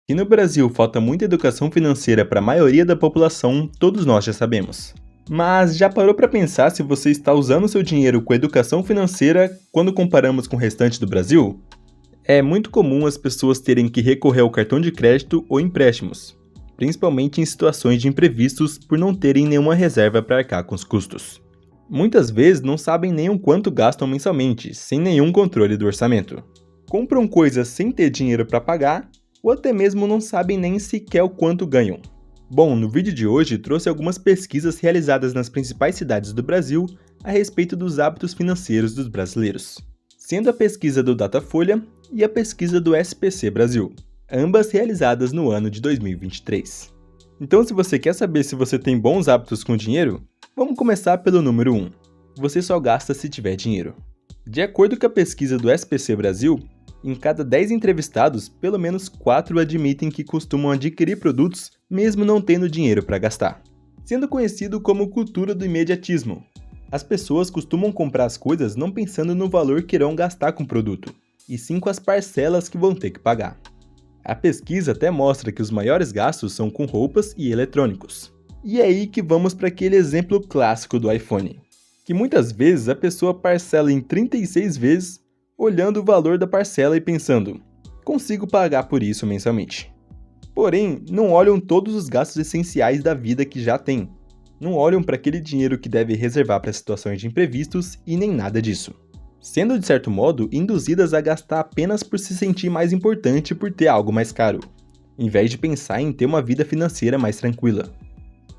Que no Brasil falta muita educação financeira para a maioria da população, todos nós já sabemos. Mas já parou para pensar se você está usando seu dinheiro com educação financeira quando comparamos com o restante do Brasil? É muito comum as pessoas terem que recorrer ao cartão de crédito ou empréstimos, principalmente em situações de imprevistos por não terem nenhuma reserva para arcar com os custos. Muitas vezes não sabem nem o quanto gastam mensalmente, sem nenhum controle do orçamento. Compram coisas sem ter dinheiro para pagar, ou até mesmo não sabem nem sequer o quanto ganham. Bom, no vídeo de hoje trouxe algumas pesquisas realizadas nas principais cidades do Brasil a respeito dos hábitos financeiros dos brasileiros, sendo a pesquisa do Datafolha e a pesquisa do SPC Brasil, ambas realizadas no ano de 2023. Então, se você quer saber se você tem bons hábitos com dinheiro, vamos começar pelo número 1. Você só gasta se tiver dinheiro. De acordo com a pesquisa do SPC Brasil, em cada 10 entrevistados, pelo menos 4 admitem que costumam adquirir produtos mesmo não tendo dinheiro para gastar, sendo conhecido como cultura do imediatismo. As pessoas costumam comprar as coisas não pensando no valor que irão gastar com o produto, e sim com as parcelas que vão ter que pagar. A pesquisa até mostra que os maiores gastos são com roupas e eletrônicos. E é aí que vamos para aquele exemplo clássico do iPhone, que muitas vezes a pessoa parcela em 36 vezes, olhando o valor da parcela e pensando, consigo pagar por isso mensalmente. Porém, não olham todos os gastos essenciais da vida que já tem. Não olham para aquele dinheiro que deve reservar para situações de imprevistos e nem nada disso. Sendo, de certo modo, induzidas a gastar apenas por se sentir mais importante por ter algo mais caro, em vez de pensar em ter uma vida financeira mais tranquila.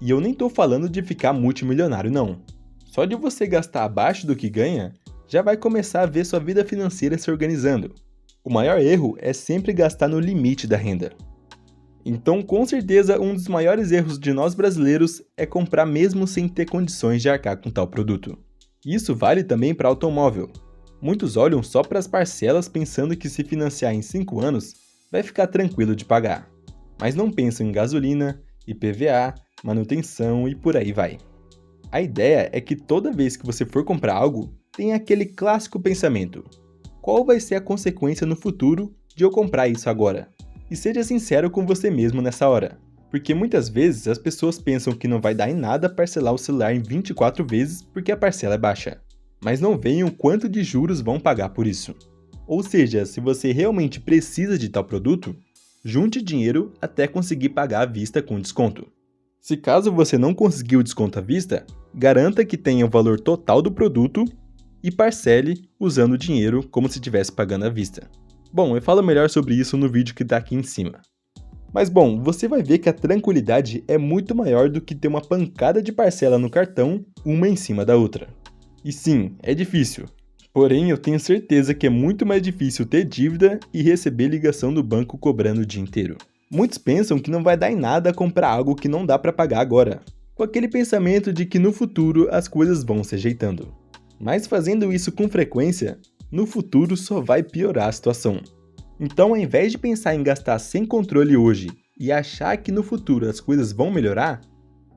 E eu nem estou falando de ficar multimilionário não. Só de você gastar abaixo do que ganha, já vai começar a ver sua vida financeira se organizando. O maior erro é sempre gastar no limite da renda. Então, com certeza, um dos maiores erros de nós brasileiros é comprar mesmo sem ter condições de arcar com tal produto. Isso vale também para automóvel. Muitos olham só para as parcelas pensando que se financiar em 5 anos, vai ficar tranquilo de pagar. Mas não pensam em gasolina, IPVA, manutenção e por aí vai. A ideia é que toda vez que você for comprar algo, tenha aquele clássico pensamento: qual vai ser a consequência no futuro de eu comprar isso agora? E seja sincero com você mesmo nessa hora, porque muitas vezes as pessoas pensam que não vai dar em nada parcelar o celular em 24 vezes porque a parcela é baixa, mas não veem o quanto de juros vão pagar por isso. Ou seja, se você realmente precisa de tal produto, junte dinheiro até conseguir pagar à vista com desconto. Se caso você não conseguir o desconto à vista, garanta que tenha o valor total do produto e parcele usando o dinheiro como se estivesse pagando à vista. Bom, eu falo melhor sobre isso no vídeo que está aqui em cima. Mas bom, você vai ver que a tranquilidade é muito maior do que ter uma pancada de parcela no cartão, uma em cima da outra. E sim, é difícil. Porém, eu tenho certeza que é muito mais difícil ter dívida e receber ligação do banco cobrando o dia inteiro. Muitos pensam que não vai dar em nada comprar algo que não dá para pagar agora, com aquele pensamento de que no futuro as coisas vão se ajeitando. Mas fazendo isso com frequência, no futuro só vai piorar a situação. Então, ao invés de pensar em gastar sem controle hoje e achar que no futuro as coisas vão melhorar,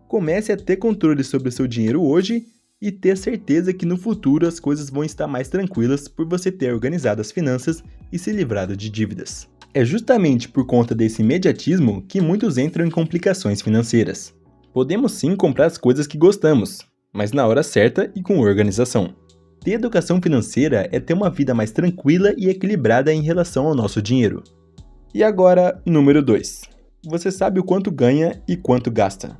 comece a ter controle sobre o seu dinheiro hoje e ter certeza que no futuro as coisas vão estar mais tranquilas por você ter organizado as finanças e se livrado de dívidas. É justamente por conta desse imediatismo que muitos entram em complicações financeiras. Podemos sim comprar as coisas que gostamos, mas na hora certa e com organização. Ter educação financeira é ter uma vida mais tranquila e equilibrada em relação ao nosso dinheiro. E agora, número 2. Você sabe o quanto ganha e quanto gasta?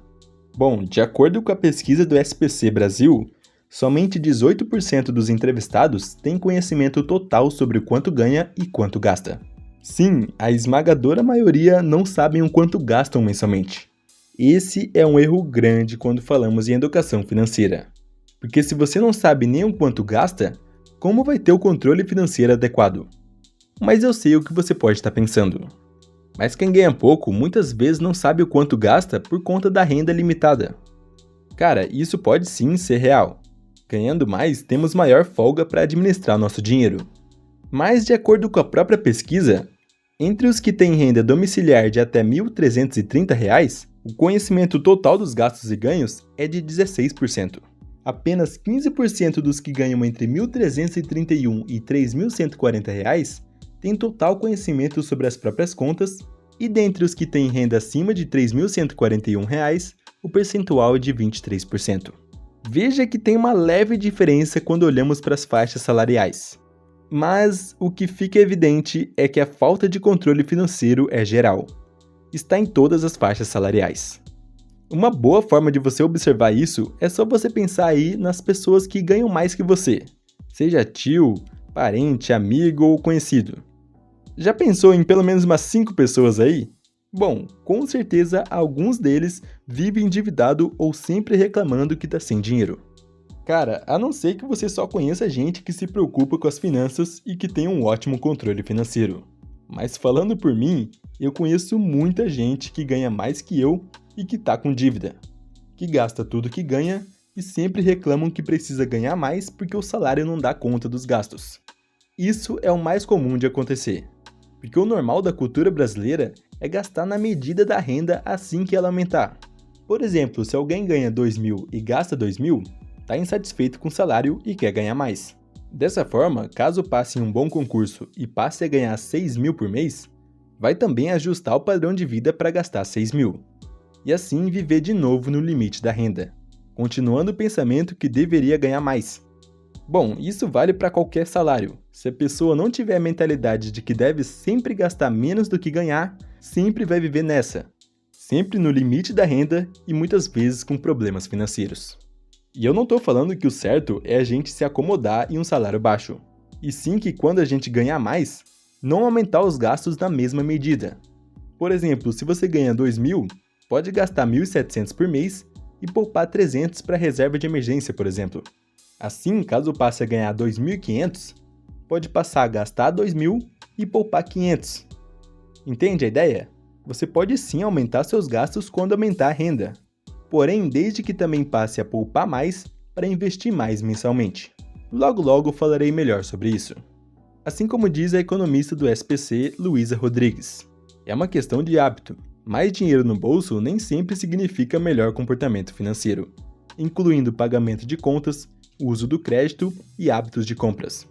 Bom, de acordo com a pesquisa do SPC Brasil, somente 18% dos entrevistados têm conhecimento total sobre o quanto ganha e quanto gasta. Sim, a esmagadora maioria não sabem o quanto gastam mensalmente. Esse é um erro grande quando falamos em educação financeira. Porque se você não sabe nem o quanto gasta, como vai ter o controle financeiro adequado? Mas eu sei o que você pode estar pensando. Mas quem ganha pouco muitas vezes não sabe o quanto gasta por conta da renda limitada. Cara, isso pode sim ser real. Ganhando mais, temos maior folga para administrar nosso dinheiro. Mas de acordo com a própria pesquisa, entre os que têm renda domiciliar de até R$ 1.330, o conhecimento total dos gastos e ganhos é de 16%. Apenas 15% dos que ganham entre R$ 1.331 e R$ 3.140 têm total conhecimento sobre as próprias contas E dentre os que têm renda acima de R$ 3.141, o percentual é de 23%. Veja que tem uma leve diferença quando olhamos para as faixas salariais. Mas o que fica evidente é que a falta de controle financeiro é geral. Está em todas as faixas salariais. Uma boa forma de você observar isso é só você pensar aí nas pessoas que ganham mais que você, seja tio, parente, amigo ou conhecido. Já pensou em pelo menos umas 5 pessoas aí? Bom, com certeza alguns deles vivem endividado ou sempre reclamando que tá sem dinheiro. Cara, a não ser que você só conheça gente que se preocupa com as finanças e que tem um ótimo controle financeiro. Mas falando por mim, eu conheço muita gente que ganha mais que eu e que tá com dívida, que gasta tudo que ganha e sempre reclamam que precisa ganhar mais porque o salário não dá conta dos gastos. Isso é o mais comum de acontecer, porque o normal da cultura brasileira é gastar na medida da renda assim que ela aumentar. Por exemplo, se alguém ganha 2.000 e gasta 2.000, está insatisfeito com o salário e quer ganhar mais. Dessa forma, caso passe em um bom concurso e passe a ganhar 6.000 por mês, vai também ajustar o padrão de vida para gastar 6.000, e assim viver de novo no limite da renda, continuando o pensamento que deveria ganhar mais. Bom, isso vale para qualquer salário. Se a pessoa não tiver a mentalidade de que deve sempre gastar menos do que ganhar, sempre vai viver nessa, sempre no limite da renda e muitas vezes com problemas financeiros. E eu não estou falando que o certo é a gente se acomodar em um salário baixo, e sim que quando a gente ganhar mais, não aumentar os gastos na mesma medida. Por exemplo, se você ganha 2.000, pode gastar 1.700 por mês e poupar 300 para reserva de emergência, por exemplo. Assim, caso passe a ganhar 2.500, pode passar a gastar 2.000 e poupar 500. Entende a ideia? Você pode sim aumentar seus gastos quando aumentar a renda, porém desde que também passe a poupar mais para investir mais mensalmente. Logo logo falarei melhor sobre isso. Assim como diz a economista do SPC, Luísa Rodrigues. É uma questão de hábito. Mais dinheiro no bolso nem sempre significa melhor comportamento financeiro, incluindo pagamento de contas, uso do crédito e hábitos de compras.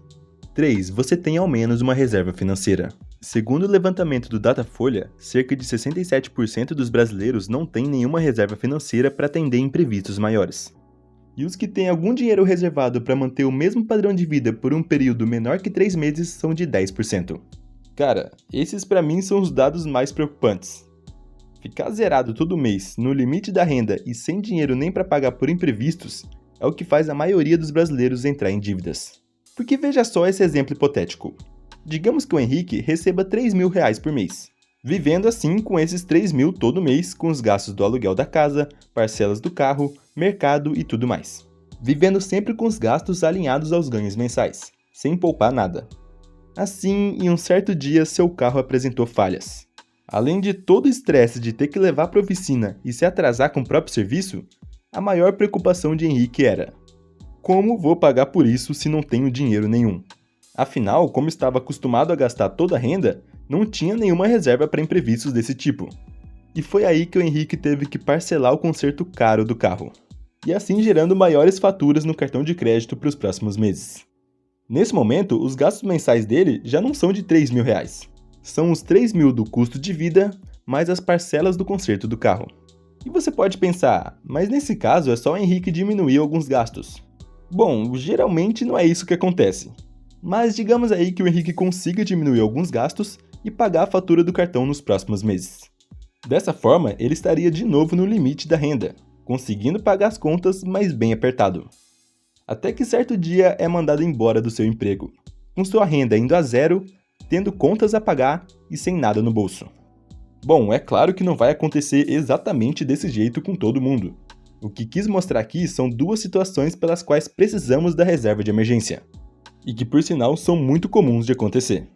3. Você tem ao menos uma reserva financeira. Segundo o levantamento do Datafolha, cerca de 67% dos brasileiros não têm nenhuma reserva financeira para atender imprevistos maiores. E os que têm algum dinheiro reservado para manter o mesmo padrão de vida por um período menor que 3 meses são de 10%. Cara, esses para mim são os dados mais preocupantes. Ficar zerado todo mês, no limite da renda e sem dinheiro nem para pagar por imprevistos, é o que faz a maioria dos brasileiros entrar em dívidas. Porque veja só esse exemplo hipotético. Digamos que o Henrique receba R$3.000 por mês, vivendo assim com esses 3.000 todo mês com os gastos do aluguel da casa, parcelas do carro, mercado e tudo mais. Vivendo sempre com os gastos alinhados aos ganhos mensais, sem poupar nada. Assim, em um certo dia, seu carro apresentou falhas. Além de todo o estresse de ter que levar para a oficina e se atrasar com o próprio serviço, a maior preocupação de Henrique era: como vou pagar por isso se não tenho dinheiro nenhum? Afinal, como estava acostumado a gastar toda a renda, não tinha nenhuma reserva para imprevistos desse tipo. E foi aí que o Henrique teve que parcelar o conserto caro do carro, e assim gerando maiores faturas no cartão de crédito para os próximos meses. Nesse momento, os gastos mensais dele já não são de R$3.000, são os 3.000 do custo de vida, mais as parcelas do conserto do carro. E você pode pensar, mas nesse caso é só o Henrique diminuir alguns gastos. Bom, geralmente não é isso que acontece. Mas digamos aí que o Henrique consiga diminuir alguns gastos e pagar a fatura do cartão nos próximos meses. Dessa forma, ele estaria de novo no limite da renda, conseguindo pagar as contas, mas bem apertado. Até que certo dia é mandado embora do seu emprego, com sua renda indo a zero, tendo contas a pagar e sem nada no bolso. Bom, é claro que não vai acontecer exatamente desse jeito com todo mundo. O que quis mostrar aqui são duas situações pelas quais precisamos da reserva de emergência, e que por sinal são muito comuns de acontecer.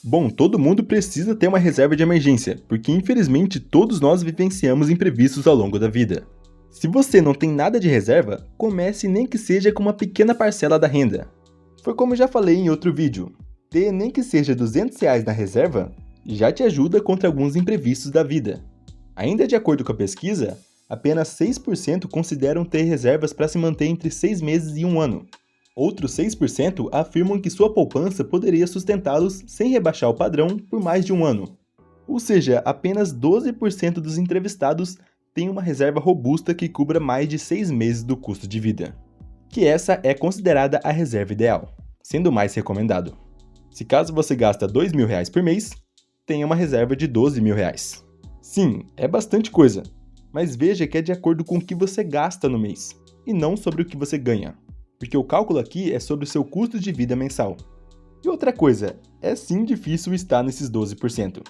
Bom, todo mundo precisa ter uma reserva de emergência, porque infelizmente todos nós vivenciamos imprevistos ao longo da vida. Se você não tem nada de reserva, comece nem que seja com uma pequena parcela da renda. Foi como eu já falei em outro vídeo, ter nem que seja R$200 na reserva já te ajuda contra alguns imprevistos da vida. Ainda de acordo com a pesquisa, apenas 6% consideram ter reservas para se manter entre 6 meses e 1 ano. Outros 6% afirmam que sua poupança poderia sustentá-los sem rebaixar o padrão por mais de 1 ano. Ou seja, apenas 12% dos entrevistados têm uma reserva robusta que cubra mais de 6 meses do custo de vida, que essa é considerada a reserva ideal, sendo o mais recomendado. Se caso você gasta R$2.000 por mês, tenha uma reserva de R$12.000. Sim, é bastante coisa, mas veja que é de acordo com o que você gasta no mês, e não sobre o que você ganha, porque o cálculo aqui é sobre o seu custo de vida mensal. E outra coisa, é sim difícil estar nesses 12%.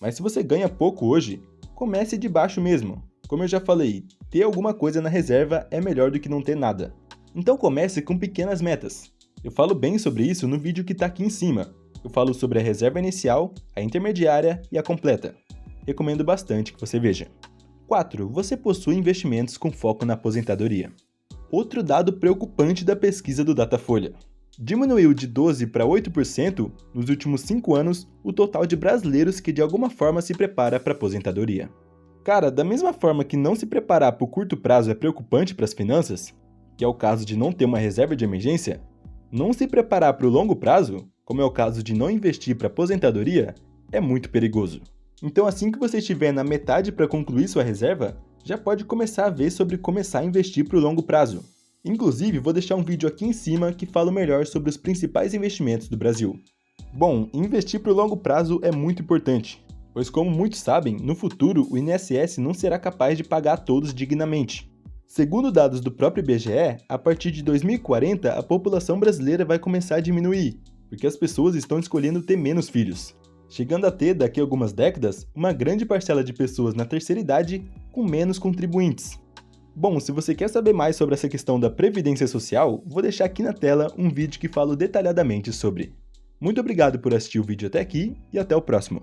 Mas se você ganha pouco hoje, comece de baixo mesmo. Como eu já falei, ter alguma coisa na reserva é melhor do que não ter nada. Então comece com pequenas metas. Eu falo bem sobre isso no vídeo que está aqui em cima. Eu falo sobre a reserva inicial, a intermediária e a completa. Recomendo bastante que você veja. 4. Você possui investimentos com foco na aposentadoria. Outro dado preocupante da pesquisa do Datafolha. Diminuiu de 12% para 8% nos últimos 5 anos o total de brasileiros que de alguma forma se prepara para a aposentadoria. Cara, da mesma forma que não se preparar para o curto prazo é preocupante para as finanças, que é o caso de não ter uma reserva de emergência, não se preparar para o longo prazo, como é o caso de não investir para a aposentadoria, é muito perigoso. Então assim que você estiver na metade para concluir sua reserva, já pode começar a ver sobre começar a investir para o longo prazo. Inclusive, vou deixar um vídeo aqui em cima que fala melhor sobre os principais investimentos do Brasil. Bom, investir para o longo prazo é muito importante, pois como muitos sabem, no futuro o INSS não será capaz de pagar a todos dignamente. Segundo dados do próprio IBGE, a partir de 2040 a população brasileira vai começar a diminuir, porque as pessoas estão escolhendo ter menos filhos, chegando a ter, daqui a algumas décadas, uma grande parcela de pessoas na terceira idade com menos contribuintes. Bom, se você quer saber mais sobre essa questão da Previdência Social, vou deixar aqui na tela um vídeo que falo detalhadamente sobre. Muito obrigado por assistir o vídeo até aqui e até o próximo.